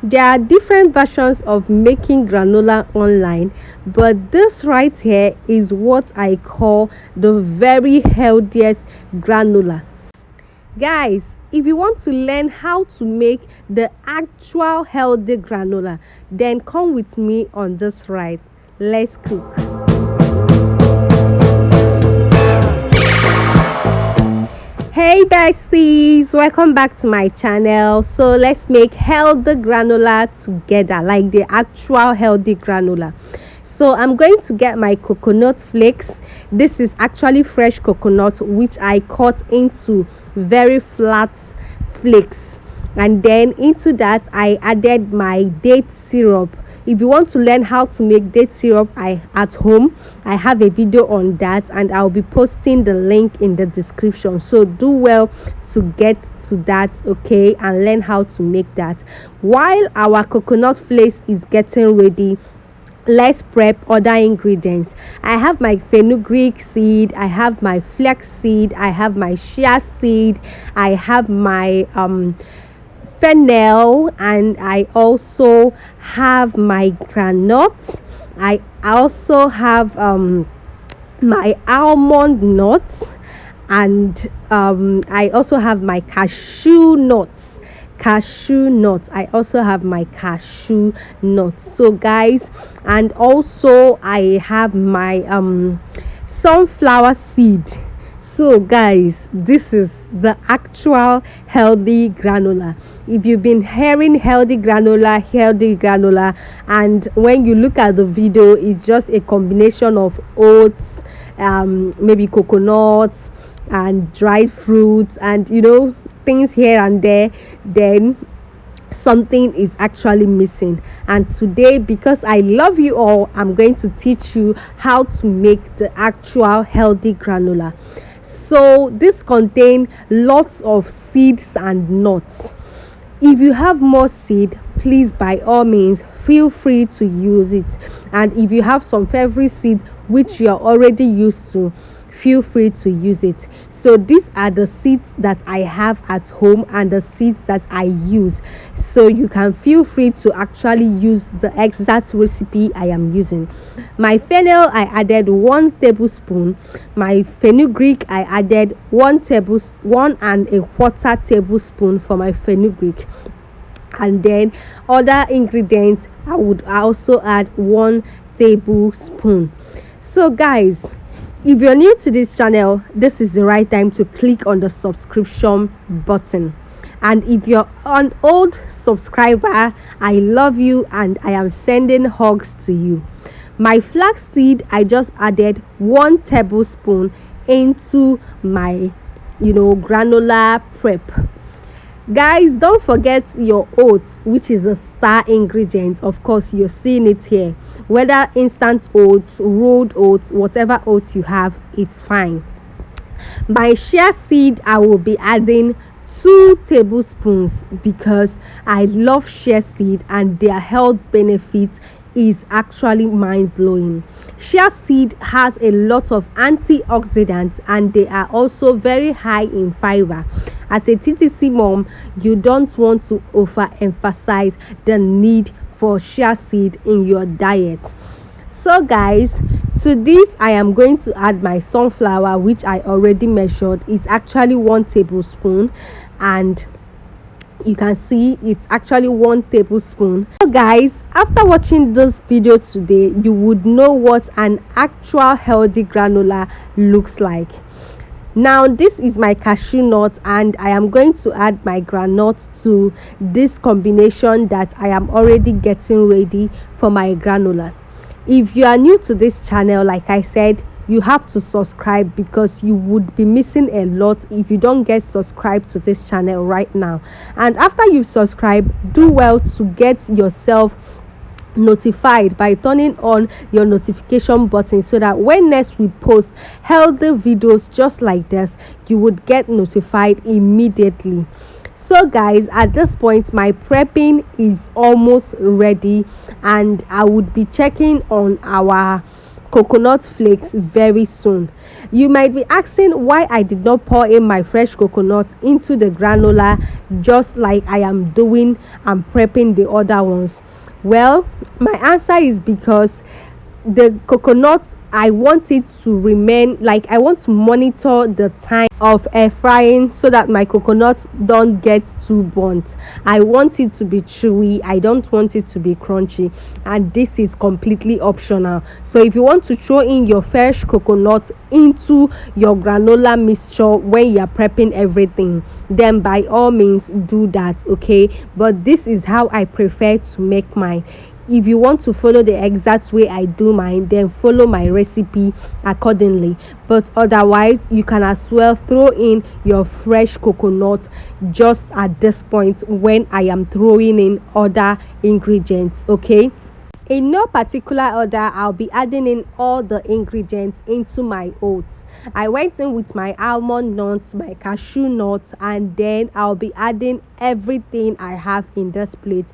There are different versions of making granola online, but this right here is what I call the very healthiest granola. Guys, if you want to learn how to make the actual healthy granola, then come with me on this ride. Let's cook. Hey besties, welcome back to my channel. So let's make healthy granola together, like the actual healthy granola. So I'm going to get my coconut flakes. This is actually fresh coconut which I cut into very flat flakes, and then into that I added my date syrup. If you want to learn how to make date syrup at home, I have a video on that, and I'll be posting the link in the description, so do well to get to that, okay, and learn how to make that. While our coconut flakes is getting ready, let's prep other ingredients. I have my fenugreek seed, I have my flax seed, I have my chia seed, I have my fennel, and I also have my granules. I also have my almond nuts, and I also have my cashew nuts. I also have my cashew nuts. So guys, and also I have my sunflower seed. So guys, this is the actual healthy granola. If you've been hearing healthy granola, and when you look at the video, it's just a combination of oats, maybe coconuts and dried fruits, and things here and there, then something is actually missing. And today, because I love you all, I'm going to teach you how to make the actual healthy granola. So this contains lots of seeds and nuts. If you have more seed, please by all means feel free to use it, and if you have some favorite seed which you are already used to, feel free to use it. So these are the seeds that I have at home and the seeds that I use, so you can feel free to actually use the exact recipe I am using. My fennel, I added 1 tablespoon. My fenugreek, I added 1.25 tablespoon for my fenugreek, and then other ingredients I would also add 1 tablespoon. So guys, if you're new to this channel, this is the right time to click on the subscription button. And if you're an old subscriber, I love you and I am sending hugs to you. My flax seed, I just added 1 tablespoon into my granola prep. Guys, don't forget your oats, which is a star ingredient. Of course, you're seeing it here. Whether instant oats, rolled oats, whatever oats you have, it's fine. My chia seed, I will be adding 2 tablespoons because I love chia seed and their health benefits is actually mind-blowing. Chia seed has a lot of antioxidants, and they are also very high in fiber. As a TTC mom, you don't want to overemphasize the need for chia seed in your diet. So guys, to this I am going to add my sunflower, which I already measured. It's actually 1 tablespoon, and you can see it's actually 1 tablespoon. So guys, after watching this video today, you would know what an actual healthy granola looks like. Now this is my cashew nut, and I am going to add my granules to this combination that I am already getting ready for my granola. If you are new to this channel, like I said, you have to subscribe because you would be missing a lot if you don't get subscribed to this channel right now. And after you subscribe, do well to get yourself notified by turning on your notification button, so that when next we post healthy videos just like this, you would get notified immediately. So guys, at this point my prepping is almost ready, and I would be checking on our coconut flakes very soon. You might be asking why I did not pour in my fresh coconut into the granola just like I am doing and prepping the other ones. Well, my answer is because the coconut, I want it to remain, like I want to monitor the time of air frying so that my coconut don't get too burnt. I want it to be chewy, I don't want it to be crunchy, and this is completely optional. So if you want to throw in your fresh coconut into your granola mixture when you are prepping everything, then by all means do that, okay? But this is how I prefer to make mine. If you want to follow the exact way I do mine, then follow my recipe accordingly. But otherwise, you can as well throw in your fresh coconut just at this point when I am throwing in other ingredients, okay? In no particular order, I'll be adding in all the ingredients into my oats. I went in with my almond nuts, my cashew nuts, and then I'll be adding everything I have in this plate,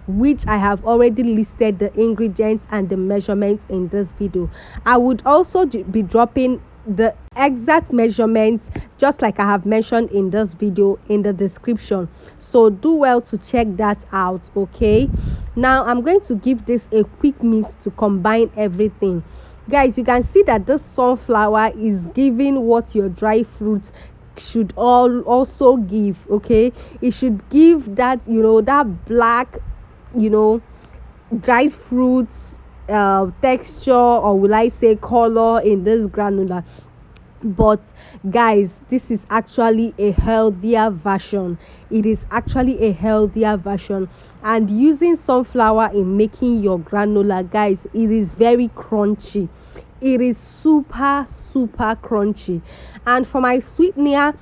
which I have already listed the ingredients and the measurements in this video. I would also be dropping the exact measurements, just like I have mentioned in this video, in the description, so do well to check that out, okay? Now I'm going to give this a quick mix to combine everything. Guys, you can see that this sunflower is giving what your dry fruit should also give, okay? It should give that, that black, dried fruits texture, or will I say color, in this granola. But guys, this is actually a healthier version. It is actually a healthier version. And using sunflower in making your granola, guys, it is very crunchy. It is super crunchy. And for my sweetener,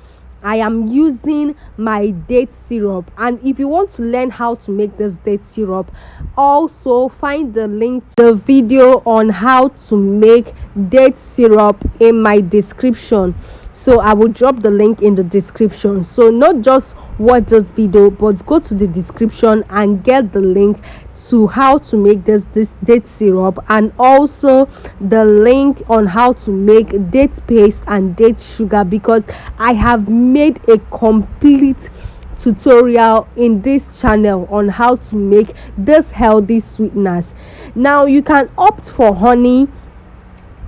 I am using my date syrup. And if you want to learn how to make this date syrup, also find the link to the video on how to make date syrup in my description. So I will drop the link in the description. So not just watch this video, but go to the description and get the link to how to make this date syrup, and also the link on how to make date paste and date sugar, because I have made a complete tutorial in this channel on how to make this healthy sweeteners. Now you can opt for honey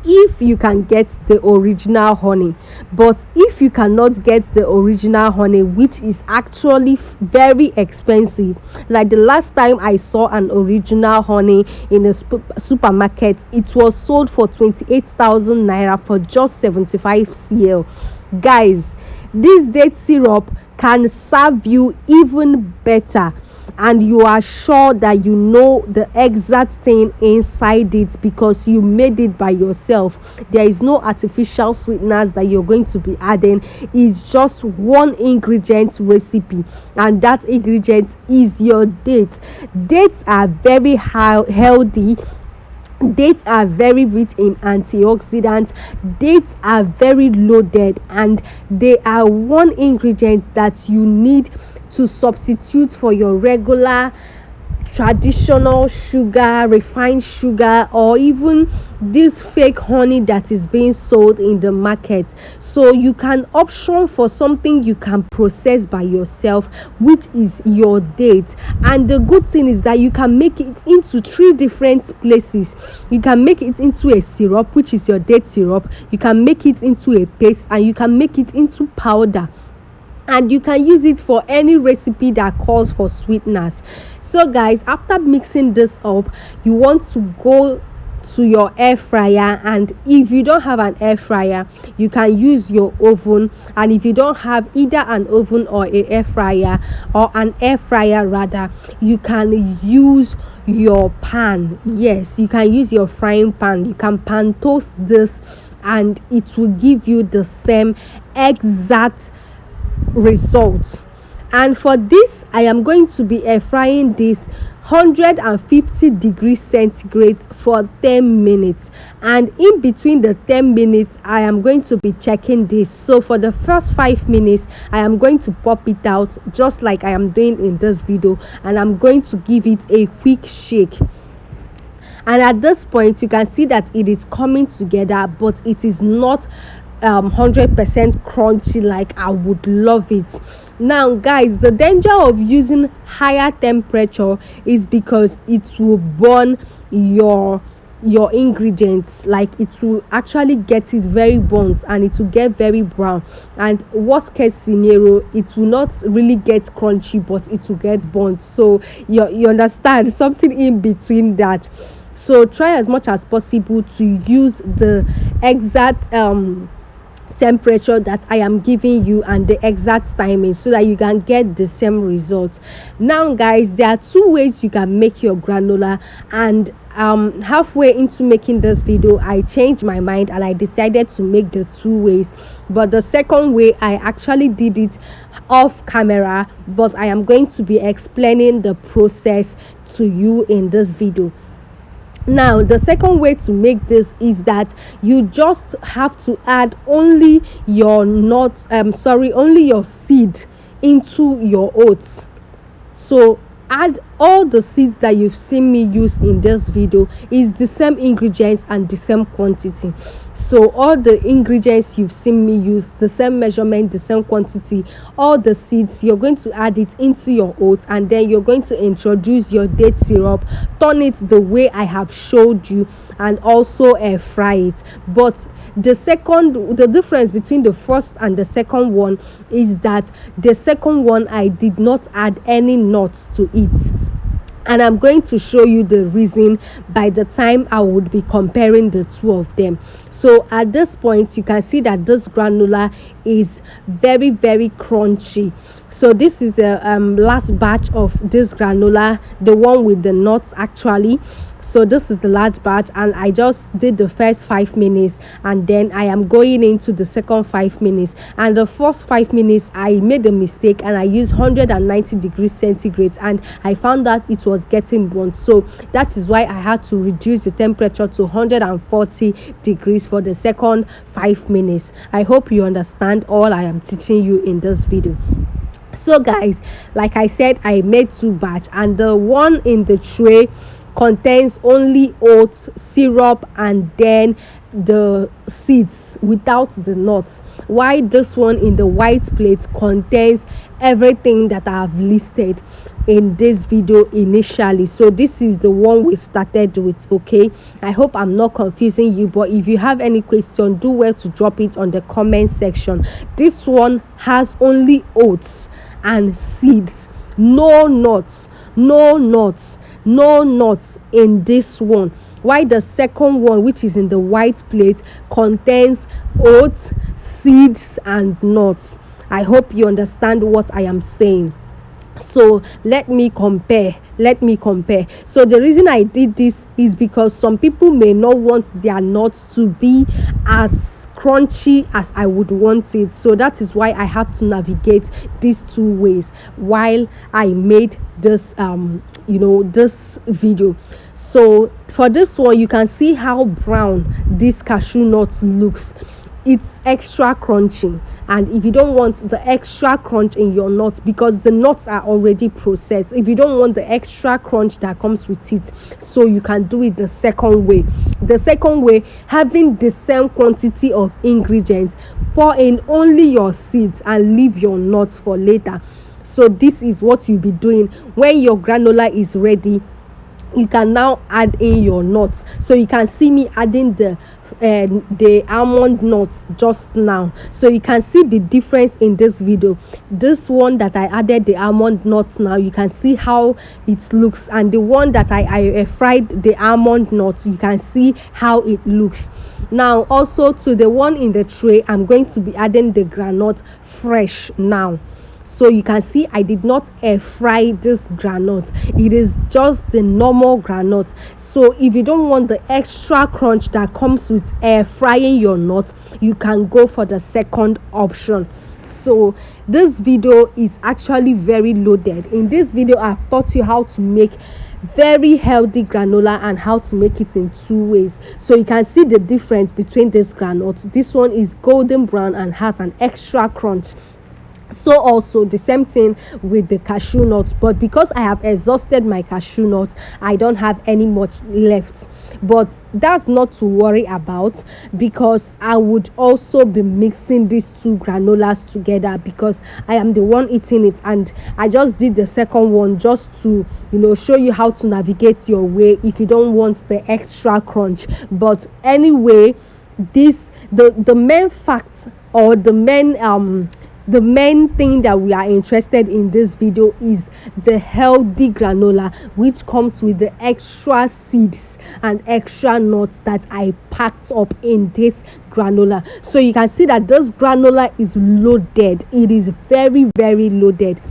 if you can get the original honey, but if you cannot get the original honey, which is actually very expensive, like the last time I saw an original honey in a supermarket, it was sold for 28,000 naira for just 75 cl. Guys, this date syrup can serve you even better, and you are sure that you know the exact thing inside it because you made it by yourself. There is no artificial sweeteners that you're going to be adding. It's just one ingredient recipe, and that ingredient is your date. Dates are very healthy. Dates are very rich in antioxidants. Dates are very loaded, and they are one ingredient that you need to substitute for your regular traditional sugar, refined sugar, or even this fake honey that is being sold in the market. So you can option for something you can process by yourself, which is your date. And the good thing is that you can make it into 3 different places. You can make it into a syrup, which is your date syrup. You can make it into a paste, and you can make it into powder. And you can use it for any recipe that calls for sweeteners. So guys, after mixing this up, you want to go to your air fryer, and if you don't have an air fryer, you can use your oven. And if you don't have either an oven or a air fryer, or an air fryer rather, you can use your pan. Yes, you can use your frying pan. You can pan toast this, and it will give you the same exact result. And for this, I am going to be air frying this 150 degrees centigrade for 10 minutes, and in between the 10 minutes I am going to be checking this. So for the first 5 minutes I am going to pop it out just like I am doing in this video, and I'm going to give it a quick shake. And at this point, you can see that it is coming together, but it is not 100% crunchy like I would love it. Now guys, the danger of using higher temperature is because it will burn your ingredients. Like, it will actually get it very burnt and it will get very brown, and worst case scenario, it will not really get crunchy, but it will get burnt. So you understand, something in between that. So try as much as possible to use the exact temperature that I am giving you and the exact timing, so that you can get the same results. Now guys, there are two ways you can make your granola, and halfway into making this video I changed my mind and I decided to make the two ways. But the second way, I actually did it off camera, but I am going to be explaining the process to you in this video. Now the second way to make this is that you just have to add only your only your seed into your oats. So add all the seeds that you've seen me use in this video. Is the same ingredients and the same quantity. So all the ingredients you've seen me use, the same measurement, the same quantity, all the seeds, you're going to add it into your oats, and then you're going to introduce your date syrup, turn it the way I have showed you, and also fry it. But the difference between the first and the second one is that the second one I did not add any nuts to it, and I'm going to show you the reason by the time I would be comparing the two of them. So at this point, you can see that this granola is very, very crunchy. So this is the last batch of this granola, the one with the nuts actually. So this is the last batch, and I just did the first 5 minutes, and then I am going into the second 5 minutes. And the first 5 minutes I made a mistake and I used 190 degrees centigrade, and I found that it was getting burnt. So that is why I had to reduce the temperature to 140 degrees for the second 5 minutes. I hope you understand all I am teaching you in this video. So guys, like I said, I made 2 batch, and the one in the tray contains only oats syrup and then the seeds without the nuts, while this one in the white plate contains everything that I have listed in this video initially. So this is the one we started with. Okay, I hope I'm not confusing you, but if you have any question, do well to drop it on the comment section. This one has only oats and seeds, no nuts in this one, while the second one, which is in the white plate, contains oats, seeds and nuts. I hope you understand what I am saying. So let me compare. So the reason I did this is because some people may not want their nuts to be as crunchy as I would want it. So that is why I have to navigate these two ways while I made this this video. So for this one, you can see how brown this cashew nut looks. It's extra crunchy, and if you don't want the extra crunch in your nuts, because the nuts are already processed, if you don't want the extra crunch that comes with it, so you can do it the second way, having the same quantity of ingredients, pour in only your seeds and leave your nuts for later. So this is what you'll be doing when your granola is ready. You can now add in your nuts. So you can see me adding the almond nuts just now, so you can see the difference in this video. This one that I added the almond nuts, now you can see how it looks, and the one that I fried the almond nuts, you can see how it looks. Now also to the one in the tray, I'm going to be adding the granite fresh now. So you can see I did not air fry this granite, it is just the normal granite. So if you don't want the extra crunch that comes with air frying your nuts, you can go for the second option. So this video is actually very loaded. In this video, I've taught you how to make very healthy granola and how to make it in 2 ways. So you can see the difference between this granite. This one is golden brown and has an extra crunch, So also the same thing with the cashew nut, but because I have exhausted my cashew nut, I don't have any much left. But that's not to worry about, because I would also be mixing these two granolas together, because I am the one eating it, and I just did the second one just to show you how to navigate your way if you don't want the extra crunch. But anyway, this the main fact, or the main thing that we are interested in this video is the healthy granola, which comes with the extra seeds and extra nuts that I packed up in this granola. So you can see that this granola is loaded. It is very, very loaded.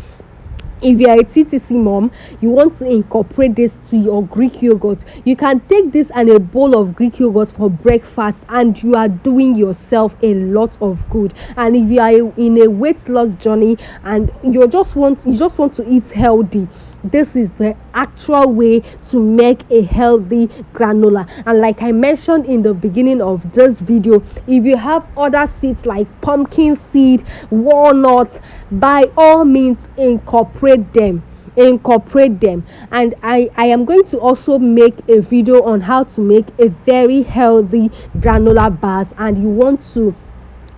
If you are a TTC mom, you want to incorporate this to your Greek yogurt, you can take this and a bowl of Greek yogurt for breakfast, and you are doing yourself a lot of good. And if you are in a weight loss journey and you just want to eat healthy, this is the actual way to make a healthy granola. And like I mentioned in the beginning of this video, if you have other seeds like pumpkin seed, walnuts, by all means incorporate them. And I am going to also make a video on how to make a very healthy granola bars, and you want to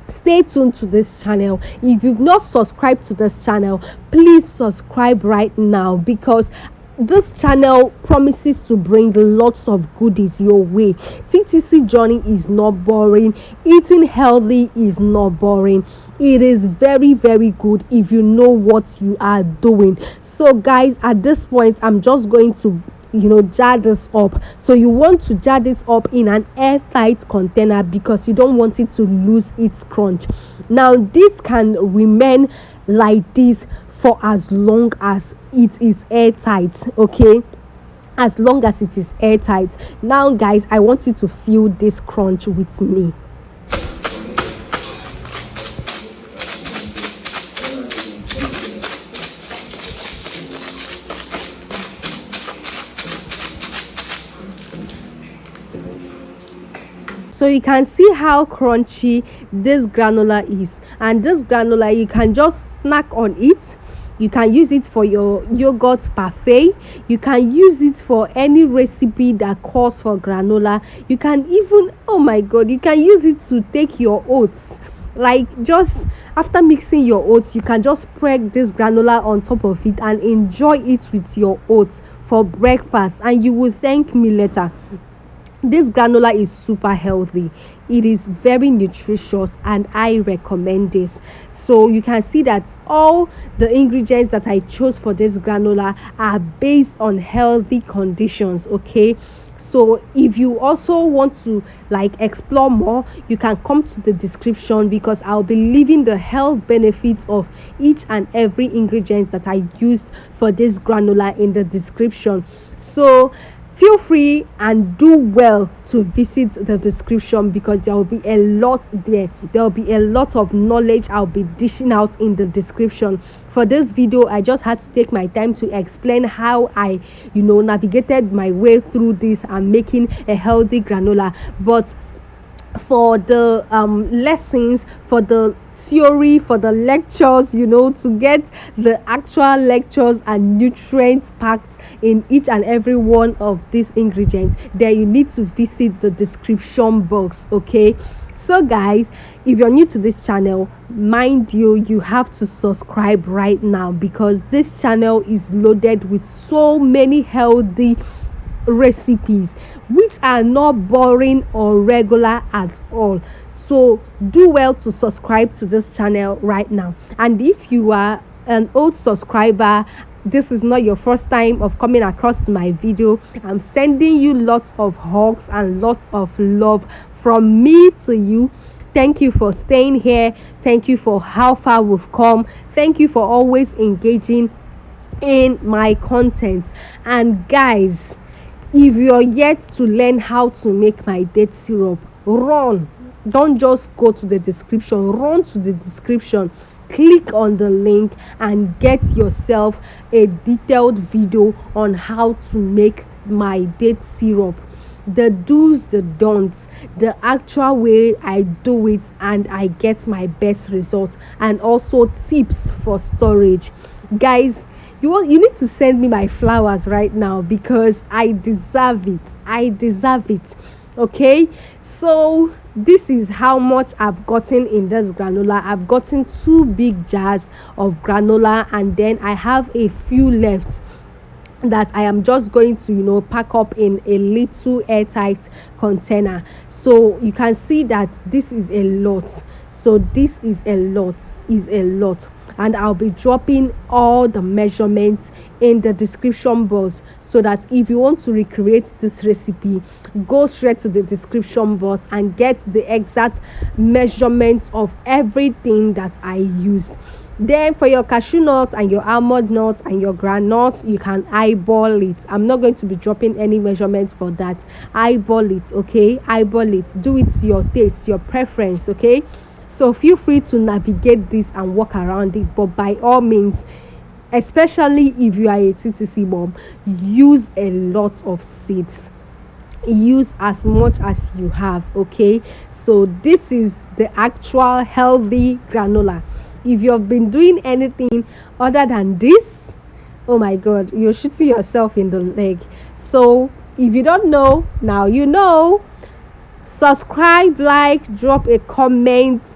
stay tuned to this channel. If you've not subscribed to this channel, please subscribe right now, because this channel promises to bring lots of goodies your way. TTC journey is not boring. Eating healthy is not boring. It is very, very good if you know what you are doing. So guys, at this point, I'm just going to jar this up. So you want to jar this up in an airtight container, because you don't want it to lose its crunch. Now this can remain like this for as long as it is airtight, okay? As long as it is airtight. Now guys, I want you to feel this crunch with me. So you can see how crunchy this granola is, and this granola, you can just snack on it. You can use it for your yogurt parfait. You can use it for any recipe that calls for granola. You can even, oh my god, you can use it to take your oats. Like, just after mixing your oats, you can just spread this granola on top of it and enjoy it with your oats for breakfast, and you will thank me later. This granola is super healthy. It is very nutritious, and I recommend this. So you can see that all the ingredients that I chose for this granola are based on healthy conditions, okay? So if you also want to explore more, you can come to the description, because I'll be leaving the health benefits of each and every ingredient that I used for this granola in the description. So feel free and do well to visit the description, because there will be a lot there. There will be a lot of knowledge I'll be dishing out in the description. For this video, I just had to take my time to explain how I navigated my way through this and making a healthy granola. But for the lessons, for the theory, for the lectures, to get the actual lectures and nutrients packed in each and every one of these ingredients, then you need to visit the description box, okay? So guys, if you're new to this channel, mind you have to subscribe right now, because this channel is loaded with so many healthy recipes which are not boring or regular at all. So do well to subscribe to this channel right now. And if you are an old subscriber, this is not your first time of coming across to my video, I'm sending you lots of hugs and lots of love from me to you. Thank you for staying here. Thank you for how far we've come. Thank you for always engaging in my content. And guys, if you're yet to learn how to make my date syrup, run. Don't just go to the description. Run to the description, click on the link, and get yourself a detailed video on how to make my date syrup. the do's, the don'ts, the actual way I do it and I get my best results, and also tips for storage. Guys, you need to send me my flowers right now because I deserve it. I deserve it. Okay, so this is how much I've gotten in this granola. I've gotten 2 big jars of granola, and then I have a few left that I am just going to, pack up in a little airtight container. So you can see that this is a lot. So this is a lot, and I'll be dropping all the measurements in the description box, so that if you want to recreate this recipe, go straight to the description box and get the exact measurements of everything that I use. Then for your cashew nuts and your almond nuts and your granules, you can eyeball it. I'm not going to be dropping any measurements for that. Eyeball it, okay? Eyeball it. Do it to your taste, your preference, okay? So feel free to navigate this and walk around it. But by all means, especially if you are a TTC mom, use a lot of seeds. Use as much as you have, okay? So this is the actual healthy granola. If you've been doing anything other than this, oh my god, you're shooting yourself in the leg. So if you don't know, now you know. Subscribe, like, drop a comment,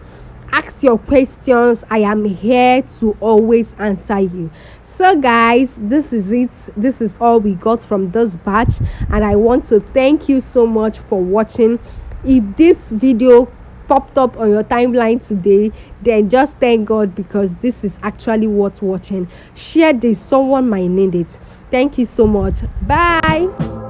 ask your questions. I am here to always answer you. So guys, this is it. This is all we got from this batch, and I want to thank you so much for watching. If this video popped up on your timeline today, then just thank God, because this is actually worth watching. Share this, someone might need it. Thank you so much. Bye.